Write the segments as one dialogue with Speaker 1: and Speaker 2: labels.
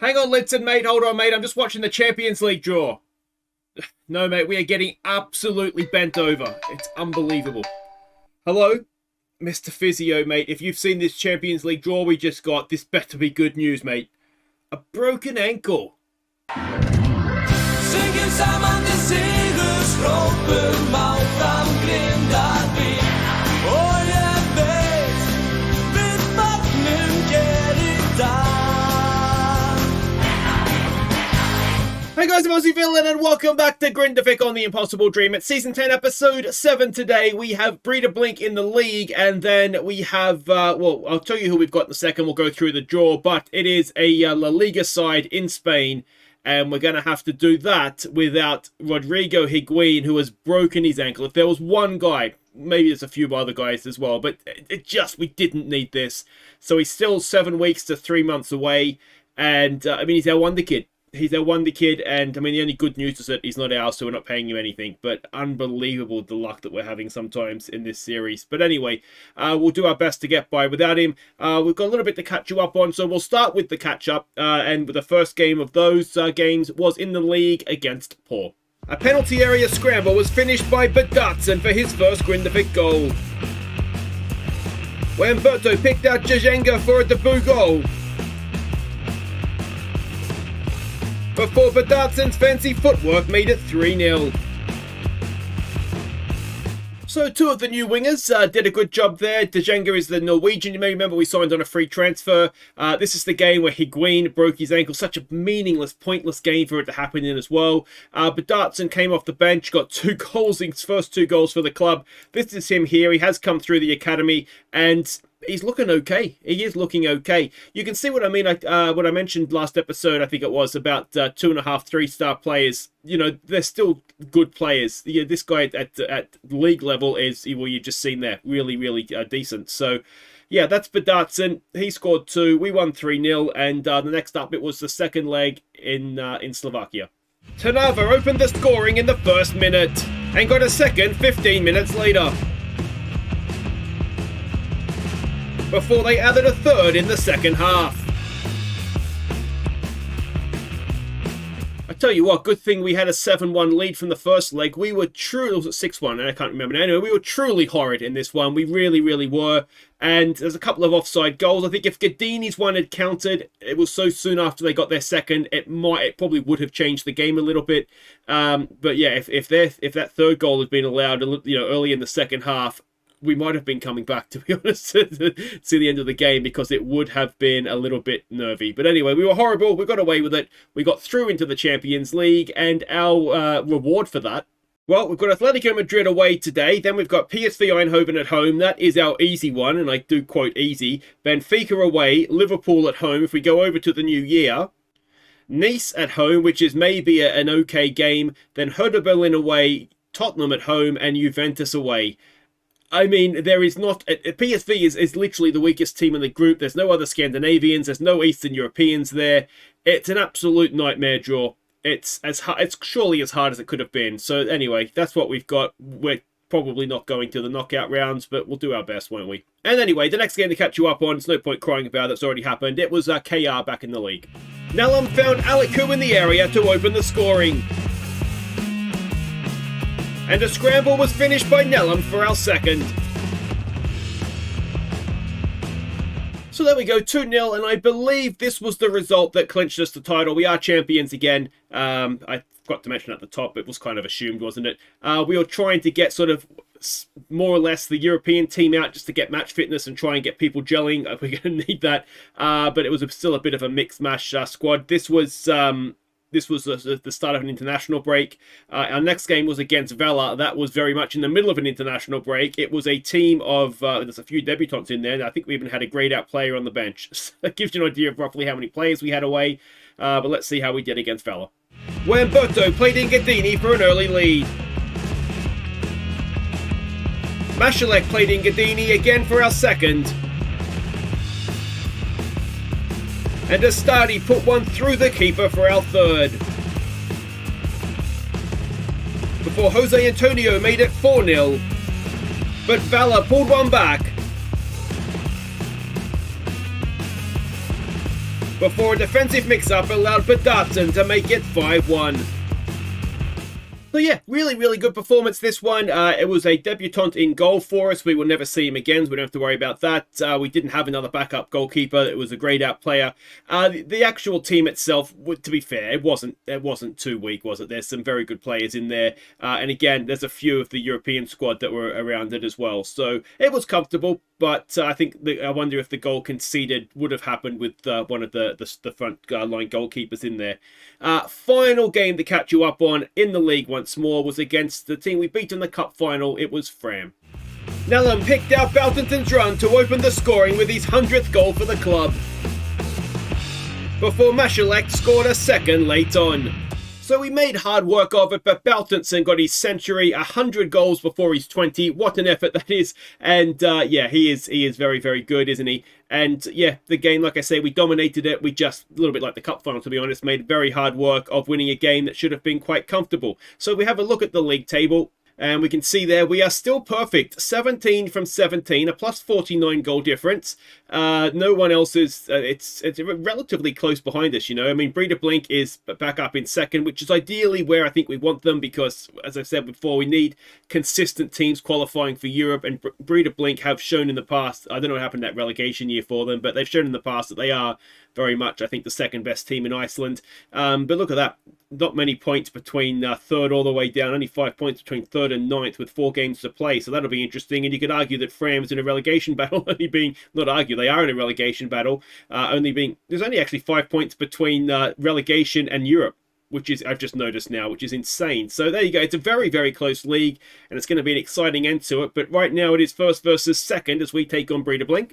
Speaker 1: Hang on, listen, mate. Hold on, mate. I'm just watching the Champions League draw. No, mate. We are getting absolutely bent over. It's unbelievable. Hello? Mr. Physio, mate. If you've seen this Champions League draw we just got, this better be good news, mate. A broken ankle.
Speaker 2: Synker sammen til segersråben Malfram Grindavik Og jeg vet Vid vattnen ger I dag.
Speaker 1: Hey guys, I'm Aussie Villain and welcome back to Grindavik on the Impossible Dream. It's Season 10, Episode 7 today. We have Breidablik in the league and then we have, well, I'll tell you who we've got in a second. We'll go through the draw, but it is a La Liga side in Spain. And we're going to have to do that without Rodrigo Higuain, who has broken his ankle. If there was one guy, maybe there's a few other guys as well, but we didn't need this. So he's still 7 weeks to 3 months away. And, I mean, he's our wonder kid. He's our wonder kid, and I mean, the only good news is that he's not ours, so we're not paying him anything. But unbelievable the luck that we're having sometimes in this series. But anyway, we'll do our best to get by without him. We've got a little bit to catch you up on, so we'll start with the catch-up. And the first game of those games was in the league against Paul. A penalty area scramble was finished by Breidablik for his first Grindavik goal. When Berto picked out Jajenga for a debut goal. Before Breidablik's fancy footwork made it 3-0. So two of the new wingers did a good job there. Jajenga is the Norwegian. You may remember we signed on a free transfer. This is the game where Higuain broke his ankle. Such a meaningless, pointless game for it to happen in as well. Breidablik came off the bench, got 2 goals, his first 2 goals for the club. This is him here. He has come through the academy and he's looking okay. He is looking okay. You can see what I mean. What I mentioned last episode, I think it was, about 2.5, 3-star players. You know, they're still good players. Yeah, this guy at league level is, well, you've just seen there, really, really decent. So, yeah, that's Breidablik. He scored 2. We won 3-0. And the next up, it was the second leg in Slovakia. Trnava opened the scoring in the first minute and got a second 15 minutes later, before they added a third in the second half. I tell you what, good thing we had a 7-1 lead from the first leg. We were truly, was it 6-1? I can't remember now. Anyway, we were truly horrid in this one. We really, really were. And there's a couple of offside goals. I think if Gadini's one had counted, it was so soon after they got their second, it probably would have changed the game a little bit. But yeah, if that third goal had been allowed, early in the second half, we might have been coming back, to be honest, to the end of the game, because it would have been a little bit nervy. But anyway, we were horrible. We got away with it. We got through into the Champions League, and our reward for that, well, we've got Atletico Madrid away today. Then we've got PSV Eindhoven at home. That is our easy one, and I do quote easy. Benfica away, Liverpool at home if we go over to the new year. Nice at home, which is maybe an okay game. Then Hertha Berlin away, Tottenham at home, and Juventus away. I mean, there is not... PSV is literally the weakest team in the group. There's no other Scandinavians. There's no Eastern Europeans there. It's an absolute nightmare draw. It's surely as hard as it could have been. So anyway, that's what we've got. We're probably not going to the knockout rounds, but we'll do our best, won't we? And anyway, the next game to catch you up on, it's no point crying about it. It's already happened. It was KR back in the league. Nellum found Aliku in the area to open the scoring. And a scramble was finished by Nellum for our second. So there we go, 2-0, and I believe this was the result that clinched us the title. We are champions again. I forgot to mention at the top, it was kind of assumed, wasn't it? We were trying to get sort of more or less the European team out just to get match fitness and try and get people gelling. We're going to need that. But it was still a bit of a mixed mash squad. This was the start of an international break. Our next game was against Vela. That was very much in the middle of an international break. It was a team of, there's a few debutants in there, and I think we even had a grayed out player on the bench. So that gives you an idea of roughly how many players we had away. But let's see how we did against Vela. When Berto played in Gadini for an early lead. Mashalek played in Gadini again for our second. And Astadi put one through the keeper for our third. Before Jose Antonio made it 4-0. But Vala pulled one back. before a defensive mix-up allowed Breidablik to make it 5-1. So yeah, really good performance this one. It was a debutant in goal for us. We will never see him again, so we don't have to worry about that. We didn't have another backup goalkeeper. It was a grayed out player. The actual team itself, to be fair, it wasn't too weak, was it? There's some very good players in there. And again, there's a few of the European squad that were around it as well. So it was comfortable. But I think I wonder if the goal conceded would have happened with one of the front line goalkeepers in there. Final game to catch you up on in the league once more was against the team we beat in the cup final. It was Fram. Nellam picked out Baltonton's run to open the scoring with his 100th goal for the club, before Mashalek scored a second late on. So we made hard work of it, but Baltonton got his century, 100 goals before he's 20. What an effort that is. And yeah, he is very good, isn't he? And yeah, the game, like I say, we dominated it. We just, a little bit like the cup final, to be honest, made very hard work of winning a game that should have been quite comfortable. So we have a look at the league table. And we can see there we are still perfect. 17 from 17, a plus 49 goal difference. No one else is, it's relatively close behind us, you know. I mean, Breidablik is back up in second, which is ideally where I think we want them because, as I said before, we need consistent teams qualifying for Europe. And Breidablik have shown in the past, I don't know what happened that relegation year for them, but they've shown in the past that they are very much, I think, the second best team in Iceland. But look at that. Not many points between third all the way down. Only 5 points between third and ninth with 4 games to play. So that'll be interesting. And you could argue that Fram's in a relegation battle. Not argue, they are in a relegation battle. There's only actually 5 points between relegation and Europe, which is, I've just noticed now, which is insane. So there you go. It's a very close league, and it's going to be an exciting end to it. But right now it is first versus second as we take on Breidablik.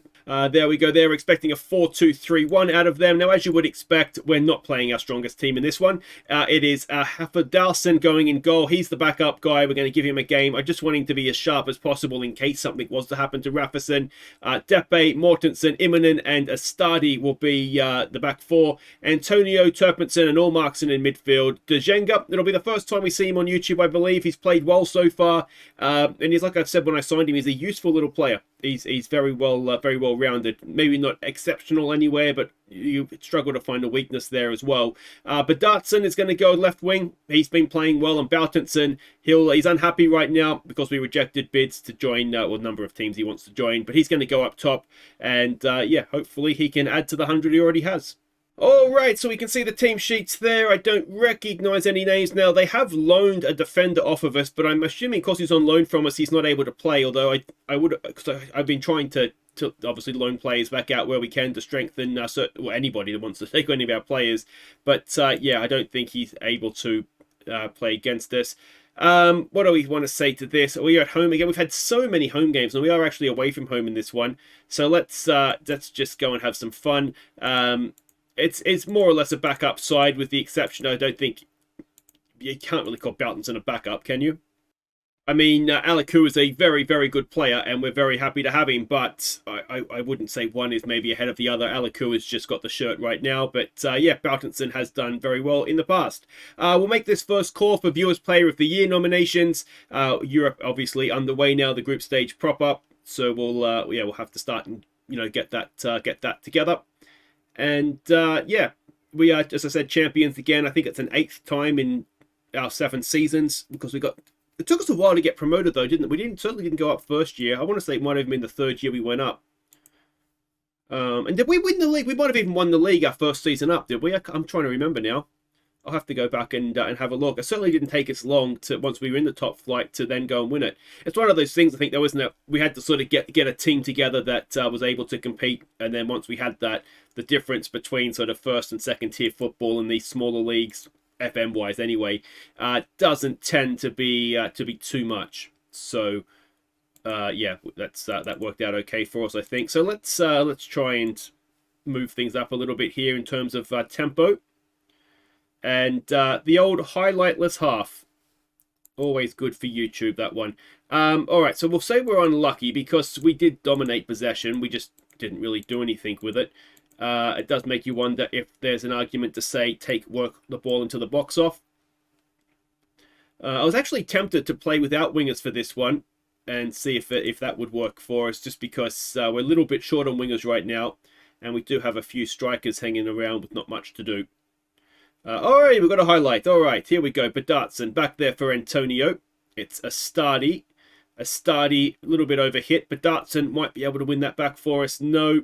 Speaker 1: There we go. They're expecting a 4-2-3-1 out of them. Now, as you would expect, we're not playing our strongest team in this one. It is Hafadalson going in goal. He's the backup guy. We're going to give him a game. I just want him to be as sharp as possible in case something was to happen to Rafferson. Depe, Mortensen, Immonen, and Astadi will be the back four. Antonio, Turpinson, and Allmarkson in midfield. Dejenga, it'll be the first time we see him on YouTube, I believe. He's played well so far, and he's, like I've said when I signed him, he's a useful little player. He's very well rounded. Maybe not exceptional anywhere, but you struggle to find a weakness there as well. But Dartson is going to go left wing. He's been playing well, and Baltonton, he's unhappy right now because we rejected bids to join, or a number of teams he wants to join, but he's going to go up top, and yeah, hopefully he can add to the 100 he already has. Alright, so we can see the team sheets there. I don't recognise any names now. They have loaned a defender off of us, but I'm assuming because he's on loan from us, he's not able to play, although I've been trying to obviously loan players back out where we can to strengthen anybody that wants to take any of our players. But yeah, I don't think he's able to play against us. What do we want to say to this? We are at home again. We've had so many home games, and we are actually away from home in this one. So let's just go and have some fun. It's more or less a backup side, with the exception, I don't think you can't really call Baltonton a backup, can you? I mean, Aliku is a very good player, and we're very happy to have him, but I wouldn't say one is maybe ahead of the other. Aliku has just got the shirt right now, but yeah, Baltonton has done very well in the past. We'll make this first call for Viewers Player of the Year nominations. Europe obviously underway now, the group stage prop-up, so we'll have to start and get that together. And yeah, we are, as I said, champions again. I think it's an 8th time in our 7 seasons, because it took us a while to get promoted though, didn't it? We certainly didn't go up first year. I want to say it might have been the 3rd year we went up. And did we win the league? We might have even won the league our first season up, did we? I'm trying to remember now. I'll have to go back and have a look. It certainly didn't take us long to, once we were in the top flight, to then go and win it. It's one of those things, I think, though, isn't it? We had to sort of get a team together that was able to compete, and then once we had that, the difference between sort of 1st and 2nd tier football in these smaller leagues, FM wise anyway, doesn't tend to be too much. So yeah, that worked out okay for us, I think. So let's try and move things up a little bit here in terms of tempo. And the old highlightless half, always good for YouTube, that one. All right, so we'll say we're unlucky because we did dominate possession. We just didn't really do anything with it. It does make you wonder if there's an argument to say work the ball into the box off. I was actually tempted to play without wingers for this one and see if that would work for us, just because we're a little bit short on wingers right now. And we do have a few strikers hanging around with not much to do. All right, we've got a highlight. All right, here we go. Bedatsen back there for Antonio. It's a Stardy. A Stardy, a little bit overhit. Bedatsen might be able to win that back for us. No.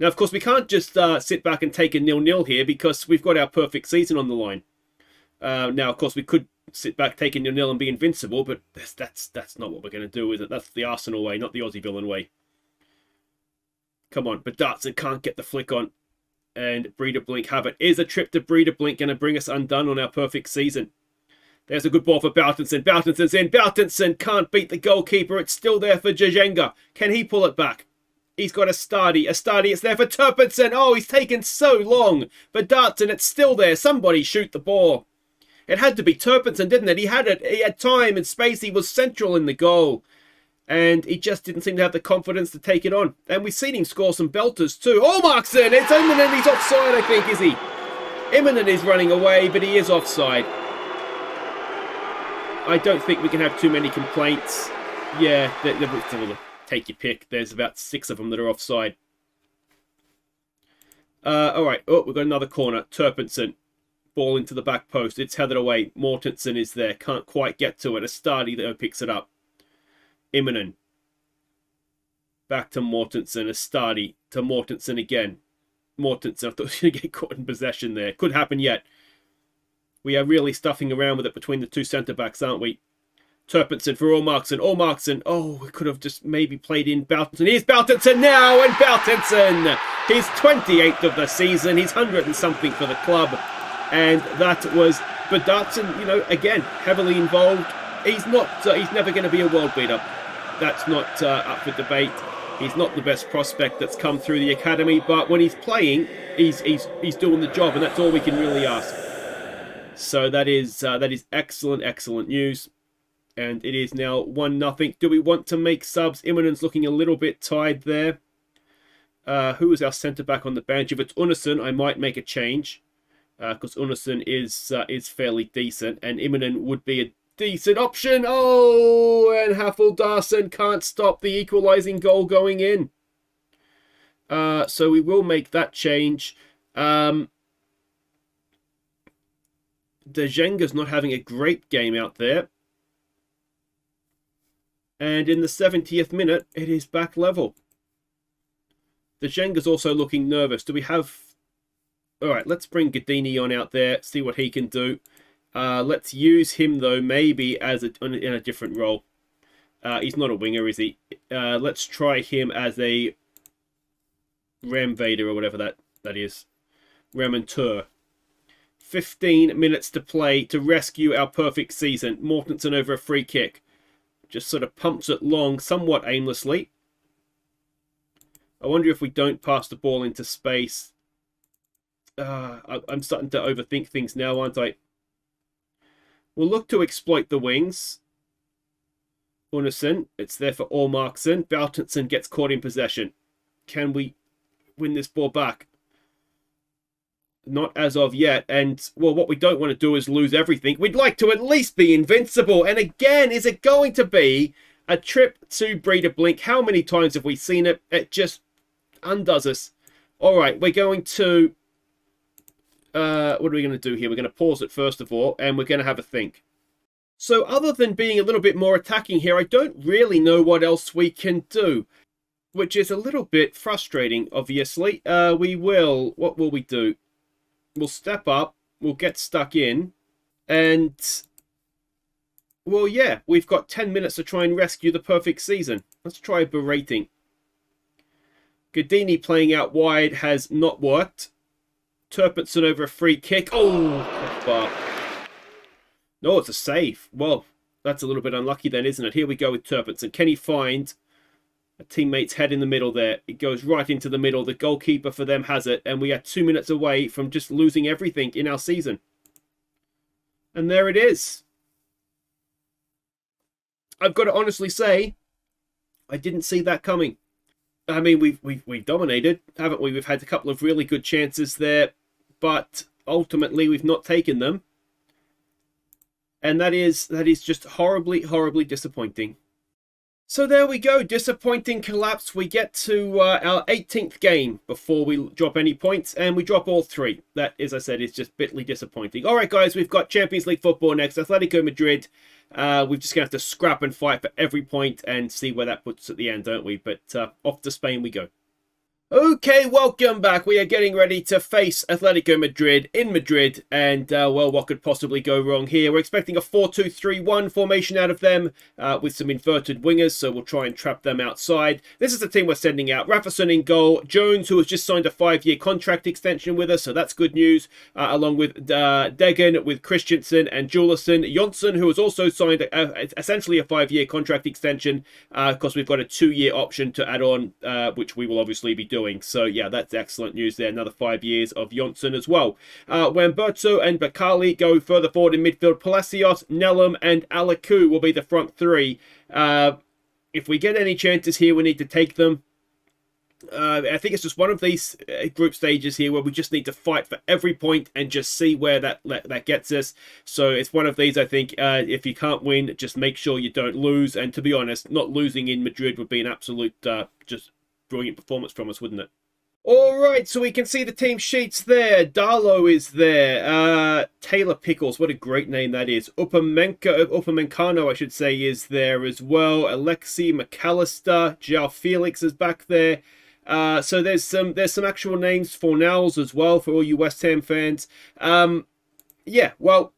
Speaker 1: Now, of course, we can't just sit back and take a 0-0 here because we've got our perfect season on the line. Now, of course, we could sit back, take a 0-0 and be invincible, but that's not what we're going to do, is it? That's the Arsenal way, not the Aussie villain way. Come on, but Bedatsen can't get the flick on. And Breidablik have it. Is a trip to Breidablik going to bring us undone on our perfect season? There's a good ball for Boutenson. Boutensen's in. Boutenson can't beat the goalkeeper. It's still there for Jajenga. Can he pull it back? He's got a Stardy. A Stardy. It's there for Turpinson. Oh, he's taken so long. Bedatsen, it's still there. Somebody shoot the ball. It had to be Turpinson, didn't it? He had it. He had time and space. He was central in the goal. And he just didn't seem to have the confidence to take it on. And we've seen him score some belters too. Oh, Markson! It's imminent. He's offside, I think, is he? Imminent is running away, but he is offside. I don't think we can have too many complaints. Yeah, take your pick. There's about 6 of them that are offside. All right. Oh, we've got another corner. Turpinson. Ball into the back post. It's headed away. Mortensen is there. Can't quite get to it. A Stardy that picks it up. Immonen. Back to Mortensen. A Stardy to Mortensen again. Mortensen, I thought he was going to get caught in possession there. Could happen yet. We are really stuffing around with it between the two centre-backs, aren't we? Turpinson for Olmarkson. Olmarkson. Oh, we could have just maybe played in Boutenson. Here's Boutenson now, and Boutenson. He's 28th of the season. He's 100 and something for the club. And that was Bedatsen, you know, again, heavily involved. He's not. He's never going to be a world beater. That's not up for debate. He's not the best prospect that's come through the academy, but when he's playing, he's doing the job, and that's all we can really ask. So that is excellent news, and it is now 1-0. Do we want to make subs? Immonen's looking a little bit tired there. Who is our centre back on the bench? If it's Unison, I might make a change because Unison is fairly decent, and Immonen would be a decent option. Oh, and Haffeldarsen can't stop the equalising goal going in. So we will make that change. Dejenga's not having a great game out there. And in the 70th minute, it is back level. Dejenga's also looking nervous. Do we have... All right, let's bring Gadini on out there, see what he can do. Let's use him, though, maybe as in a different role. He's not a winger, is he? Let's try him as a Ramvader or whatever that is. Ramonteur. 15 minutes to play to rescue our perfect season. Mortensen over a free kick. Just sort of pumps it long, somewhat aimlessly. I wonder if we don't pass the ball into space. I'm starting to overthink things now, aren't I? We'll look to exploit the wings. Unison, it's there for Olmarkson. Boutenson gets caught in possession. Can we win this ball back? Not as of yet. And, well, what we don't want to do is lose everything. We'd like to at least be invincible. And again, is it going to be a trip to Breidablik? How many times have we seen it? It just undoes us. All right, we're going to... what are we going to do here? We're going to pause it first of all, and we're going to have a think. So other than being a little bit more attacking here, I don't really know what else we can do, which is a little bit frustrating, obviously. What will we do? We'll step up, we'll get stuck in, and, well, yeah, we've got 10 minutes to try and rescue the perfect season. Let's try berating. Gadini playing out wide has not worked. Turpinson over a free kick. Oh, but no, it's a save. Well, that's a little bit unlucky then, isn't it? Here we go with Turpinson. Can he find a teammate's head in the middle there? It goes right into the middle. The goalkeeper for them has it, and we are 2 minutes away from just losing everything in our season. And there it is. I've got to honestly say, I didn't see that coming. I mean, we've dominated, haven't we? We've had a couple of really good chances there, but ultimately we've not taken them. And that is just horribly, horribly disappointing. So there we go. Disappointing collapse. We get to our 18th game before we drop any points, and we drop all three. That, as I said, is just bitterly disappointing. All right, guys, we've got Champions League football next. Atletico Madrid. We're just going to have to scrap and fight for every point and see where that puts us at the end, don't we? But off to Spain we go. Okay, welcome back. We are getting ready to face Atletico Madrid in Madrid, and well, what could possibly go wrong here? We're expecting a 4-2-3-1 formation out of them with some inverted wingers, so we'll try and trap them outside. This is the team we're sending out. Rafferson in goal, Jones, who has just signed a 5-year contract extension with us, so that's good news, along with Degen, with Christensen and Juleson. Jonsson, who has also signed essentially a 5-year contract extension, because we've got a 2-year option to add on, which we will obviously be doing. So yeah, that's excellent news there. Another 5 years of Jonsson as well. Wamberto and Bakali go further forward in midfield. Palacios, Nelum and Alaku will be the front three. If we get any chances here, we need to take them. I think it's just one of these group stages here where we just need to fight for every point and just see where that gets us. So it's one of these, I think, if you can't win, just make sure you don't lose. And to be honest, not losing in Madrid would be an absolute just brilliant performance from us, wouldn't it? All right, so we can see the team sheets there. Darlow is there. Taylor Pickles, what a great name that is. Upamencano, I should say, is there as well. Alexi McAllister, João Felix is back there. So there's some actual names for Nels as well for all you West Ham fans. Yeah, well,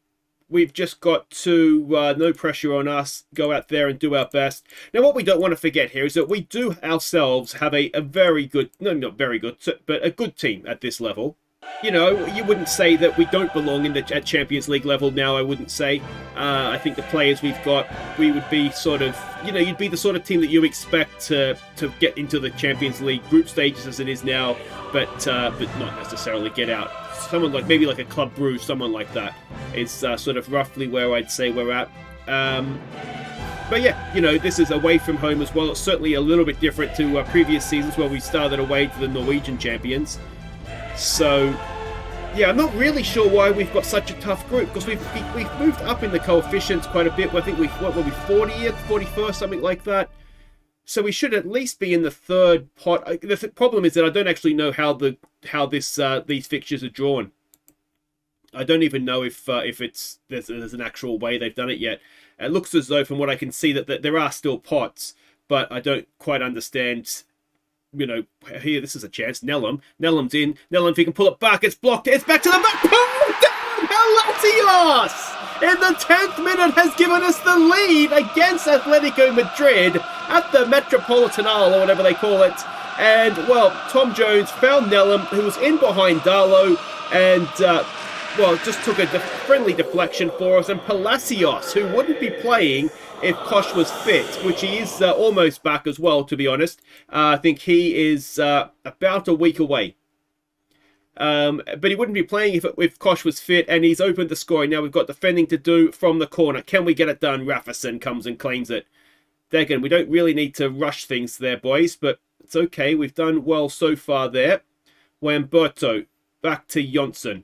Speaker 1: we've just got to, no pressure on us, go out there and do our best. Now, what we don't want to forget here is that we do ourselves have a very good, no, not very good, but a good team at this level. You know, you wouldn't say that we don't belong at Champions League level now, I wouldn't say. I think the players we've got, we would be sort of, you know, you'd be the sort of team that you expect to get into the Champions League group stages as it is now, but not necessarily get out. Someone like, maybe like a Club Brugge, someone like that is sort of roughly where I'd say we're at. But yeah, you know, this is away from home as well. It's certainly a little bit different to previous seasons where we started away to the Norwegian champions. So, yeah, I'm not really sure why we've got such a tough group, because we've moved up in the coefficients quite a bit. I think we'll be 40th, 41st, something like that. So we should at least be in the third pot. The problem is that I don't actually know how these fixtures are drawn. I don't even know if there's an actual way they've done it yet. It looks as though, from what I can see, that there are still pots, but I don't quite understand. You know, here, this is a chance. Nelum's in. Nelum, if he can pull it back, it's blocked. It's back to the back. Palacios in the 10th minute has given us the lead against Atletico Madrid at the Metropolitanal, or whatever they call it. And, well, Tom Jones found Nelum, who was in behind Darlow, and, well, just took a friendly deflection for us. And Palacios, who wouldn't be playing if Kosh was fit, which he is almost back as well, to be honest. I think he is about a week away. But he wouldn't be playing if Kosh was fit, and he's opened the scoring. Now we've got defending to do from the corner. Can we get it done? Rafferson comes and claims it. Degen, we don't really need to rush things there, boys, but it's okay. We've done well so far there. Wamberto, back to Jonsson.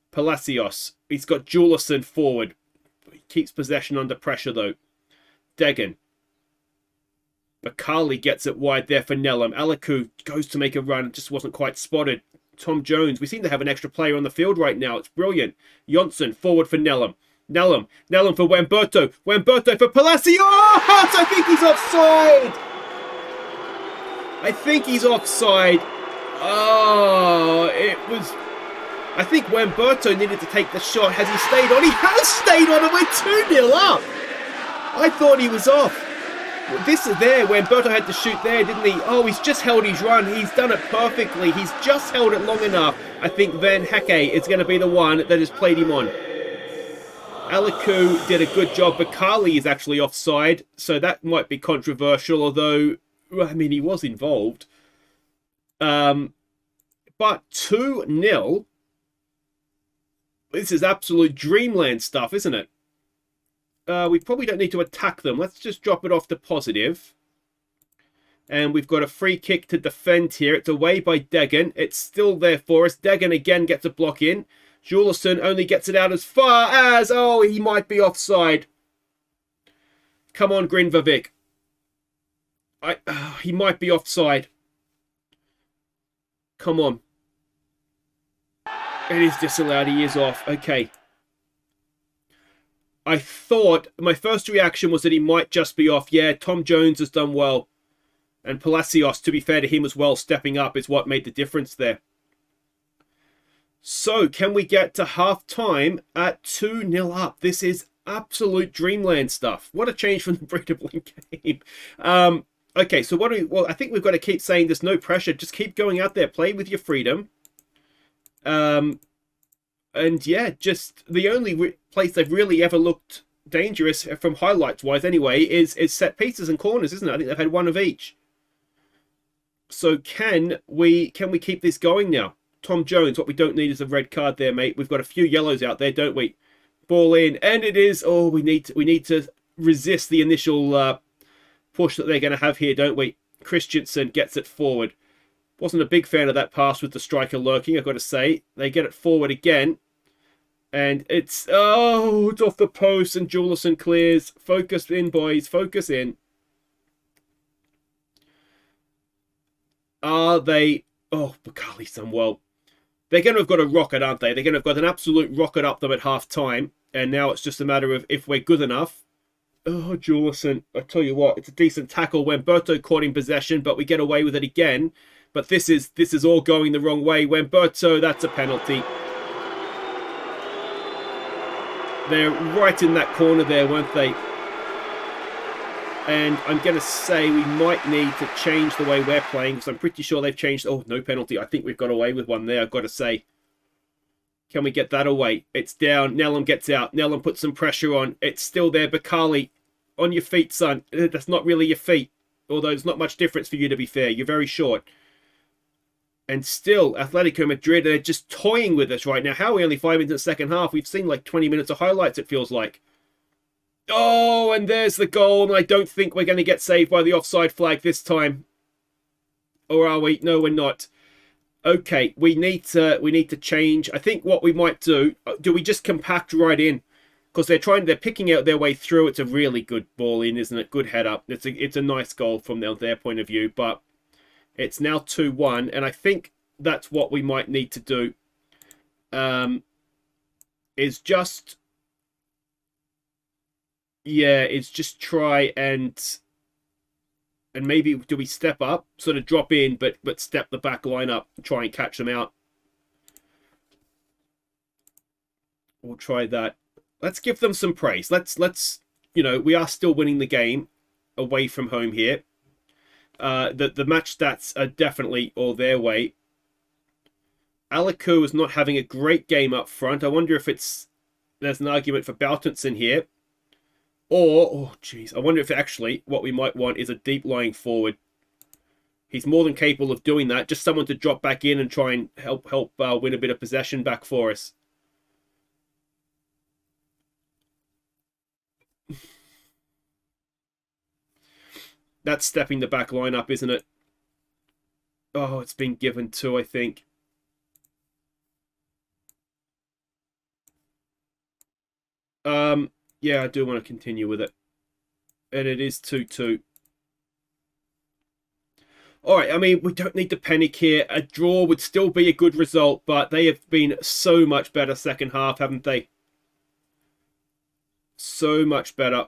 Speaker 1: Palacios, he's got Juleson forward. He keeps possession under pressure, though. Degen. Bakali gets it wide there for Nelum. Alaku goes to make a run, just wasn't quite spotted. Tom Jones, we seem to have an extra player on the field right now. It's brilliant. Jonsson forward for Nelum. Nelum for Wamberto. Wamberto for Palacios! I think he's offside. Oh, it was... I think Wamberto needed to take the shot. Has he stayed on? He has stayed on, and we're 2-0 up. I thought he was off. This is there. Wamberto had to shoot there, didn't he? Oh, he's just held his run. He's done it perfectly. He's just held it long enough. I think Van Hecke is going to be the one that has played him on. Alaku did a good job. Bakali is actually offside, so that might be controversial, although, I mean, he was involved. But 2-0. This is absolute dreamland stuff, isn't it? We probably don't need to attack them. Let's just drop it off to positive. And we've got a free kick to defend here. It's away by Degen. It's still there for us. Degen again gets a block in. Juleson only gets it out as far as... Oh, he might be offside. Come on, Grindavik. He might be offside. Come on. It is disallowed. He is off. Okay. I thought, my first reaction was that he might just be off. Yeah, Tom Jones has done well. And Palacios, to be fair to him as well, stepping up is what made the difference there. So, can we get to half-time at 2-0 up? This is absolute dreamland stuff. What a change from the Breidablik game. Okay, so what do we... Well, I think we've got to keep saying there's no pressure. Just keep going out there. Play with your freedom. And yeah, just the only place they've really ever looked dangerous, from highlights-wise anyway, is set pieces and corners, isn't it? I think they've had one of each. So can we keep this going now? Tom Jones, what we don't need is a red card there, mate. We've got a few yellows out there, don't we? Ball in, and it is... Oh, we need to resist the initial push that they're going to have here, don't we? Christensen gets it forward. Wasn't a big fan of that pass with the striker lurking, I've got to say. They get it forward again. And it's... Oh, it's off the post, and Juleson clears. Focus in, boys. Focus in. Are they... Oh, Bakali's done well. They're going to have got a rocket, aren't they? They're going to have got an absolute rocket up them at half-time. And now it's just a matter of if we're good enough. Oh, Juleson. I tell you what, it's a decent tackle when Berto caught in possession, but we get away with it again. But this is all going the wrong way. When Berto, that's a penalty. They're right in that corner there, weren't they? And I'm going to say we might need to change the way we're playing, because I'm pretty sure they've changed... Oh, no penalty. I think we've got away with one there, I've got to say. Can we get that away? It's down. Nellam gets out. Nellam puts some pressure on. It's still there. Bakali, on your feet, son. That's not really your feet. Although there's not much difference for you, to be fair. You're very short. And still, Atletico Madrid are just toying with us right now. How are we only 5 minutes in the second half? We've seen like 20 minutes of highlights, it feels like. Oh, and there's the goal. And I don't think we're going to get saved by the offside flag this time. Or are we? No, we're not. Okay, we need to change. I think what we might do we just compact right in? Because they're picking out their way through. It's a really good ball in, isn't it? Good head up. It's a nice goal from their point of view, but it's now 2-1, and I think that's what we might need to do. Is just try and maybe do we step up, sort of drop in, but step the back line up and try and catch them out. We'll try that. Let's give them some praise. Let's we are still winning the game away from home here. The match stats are definitely all their way. Aliku is not having a great game up front. I wonder if there's an argument for Boutenson here. Or, oh jeez, I wonder if actually what we might want is a deep lying forward. He's more than capable of doing that. Just someone to drop back in and try and help win a bit of possession back for us. That's stepping the back line up, isn't it? Oh, it's been given to, I think. Yeah, I do want to continue with it. And it is 2-2. Alright, I mean, we don't need to panic here. A draw would still be a good result, but they have been so much better second half, haven't they? So much better.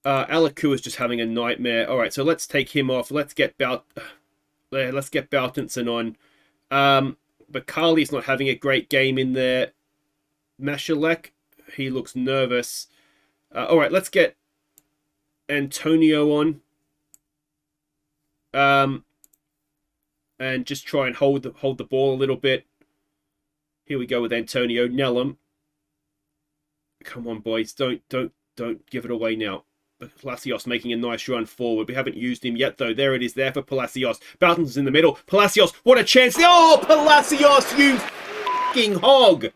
Speaker 1: Aliku is just having a nightmare. Alright, so let's take him off. Let's get Boutenson on. Bakali's not having a great game in there. Mashalek, he looks nervous. Alright, let's get Antonio on. And just try and hold the ball a little bit. Here we go with Antonio. Nellam. Come on, boys. Don't give it away now. Palacios making a nice run forward. We haven't used him yet, though. There it is there for Palacios. Bountonson's in the middle. Palacios, what a chance. Oh, Palacios, you f***ing hog.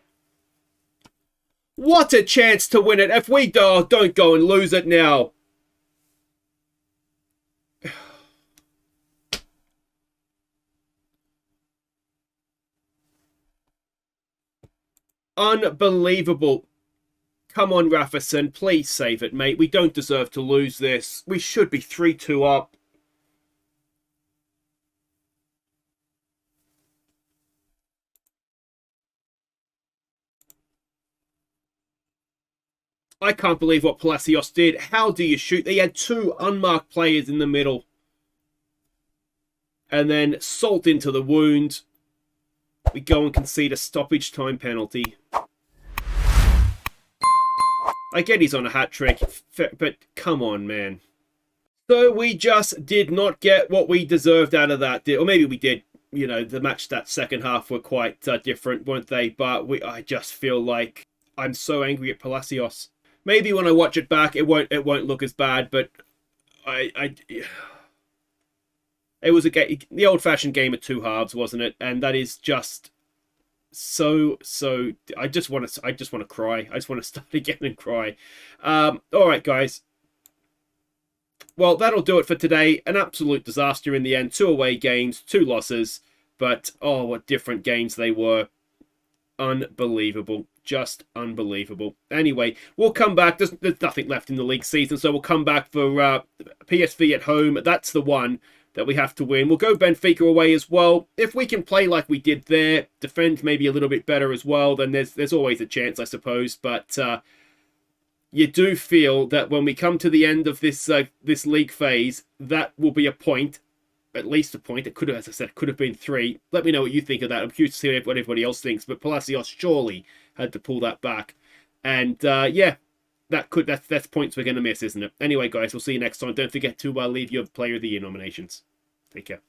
Speaker 1: What a chance to win it. If we don't go and lose it now. Unbelievable. Come on, Rafferson, please save it, mate. We don't deserve to lose this. We should be 3-2 up. I can't believe what Palacios did. How do you shoot? They had 2 unmarked players in the middle. And then salt into the wound. We go and concede a stoppage time penalty. I get he's on a hat-trick, but come on, man. So we just did not get what we deserved out of that. Or maybe we did. You know, the match that second half were quite different, weren't they? But I just feel like I'm so angry at Palacios. Maybe when I watch it back, it won't look as bad, but it was the old-fashioned game of 2 halves, wasn't it? And that is just so. I just want to cry. I just want to start again and cry. All right, guys. Well, that'll do it for today. An absolute disaster in the end. 2 away games, 2 losses, but oh, what different games they were. Unbelievable. Just unbelievable. Anyway, we'll come back. There's nothing left in the league season, so we'll come back for PSV at home. That's the one that we have to win. We'll go Benfica away as well. If we can play like we did there, defend maybe a little bit better as well, then there's always a chance, I suppose. But you do feel that when we come to the end of this league phase, that will be a point. At least a point. It could have, as I said, could have been 3. Let me know what you think of that. I'm curious to see what everybody else thinks. But Palacios surely had to pull that back. And yeah, that's points we're going to miss, isn't it? Anyway, guys, we'll see you next time. Don't forget to leave your Player of the Year nominations. Take care.